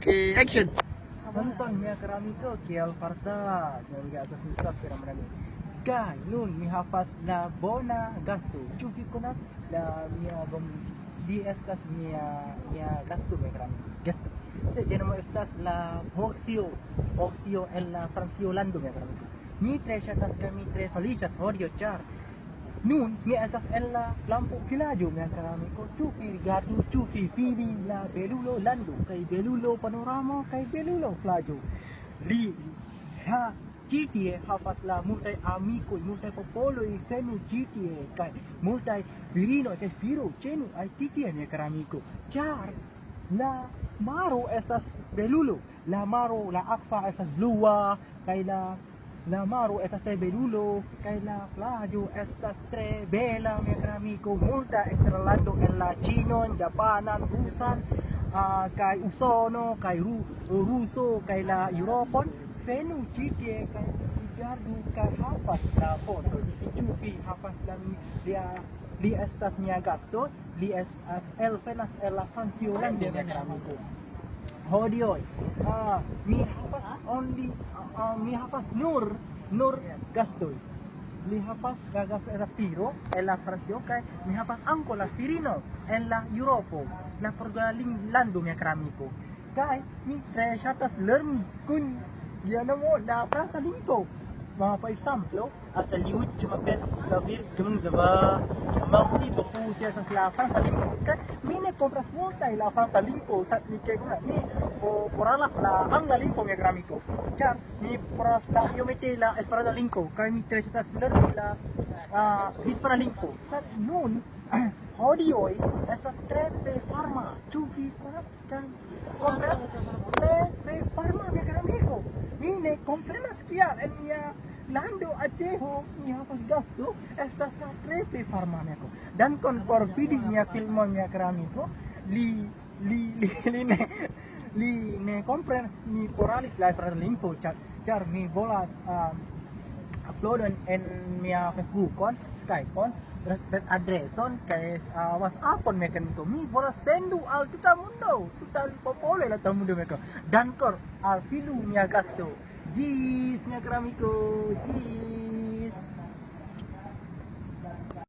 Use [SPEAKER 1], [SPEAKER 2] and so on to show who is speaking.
[SPEAKER 1] Okay, action.
[SPEAKER 2] Santon mi kerami ko kial parta yang enggak susah kira menani. Kan nun mi hafaz la bona gasto. Cufi konas la mia bom di estas mia gasto mi kerami. Gasto. Se tenemos estas la Oxio en la Franciolando mi kerami. Mi tre chatas kami tre felices odio char. Nun mi estas en la lampo vilaĝo mi kerami ko cufi rigardu cufi vidi la belulo lando kaj belulo panoramo kaj belulo plaĝo. Li ha ĉi tie havas la multaj amikoj, multaj popoloj venu ĉi tie kaj multaj virinoj kaj viroj ĉenu al ĉi tie mi keramiko. Ĉar la maro estas belulo, la maro, la akva estas blua kaj la maro estas tre belulo kaj la plaĝo estas tre bela mi keramiko. Multa eksterlando en la Ĉinon, Japanan, Rusan kaj Usono kaj Ruso kaj la Eŭropon venu ĉi tie kaj rigardu kaj havas la foton. Ĉu vi havas la li estas mia gasto, li estas elvenas el la Franciolando mi keramiko. Hodioj, mi havas nur gastoj. Mi havas la gasto estas firo en la Francio kaj mi havas ankaŭ la firino en la Eŭropo, la Portugallando mi keramiko. Kaj mi tre ŝatas lerni kun lia nomo la franca lingvo. Por exemplo, hasta el último que saber cómo se va merci beaucoup estas la franca lingvo. Mi ne compras multa la franca lingvo, mi que mi por la angla lingvo mi keramiko. Ĉar mi poras la iomete la esperanta lingvo kaj mi tre ŝatas lerni la hispana lingvo. Nun hodioj estas tre farma. Ĉu vi konas tre farma mi keramiko? Mi ne komprenas kial en mia lando Aĉeho mi havas gasto estas tre farmameko. Dankon por vidi mia filmon mia keramiko. Li ne komprenas mi oralis la esperantan lingvon ĉar mi volas uploadon en mia Facebookon, Skypeon, adreson kaj WhatsAppon mi keramiko. Mi volas sendu al tuta mundo, tuta popolo la tuta mundo meko. Dankon al filu mia gasto. Ĝis mia keramiko, ĝis.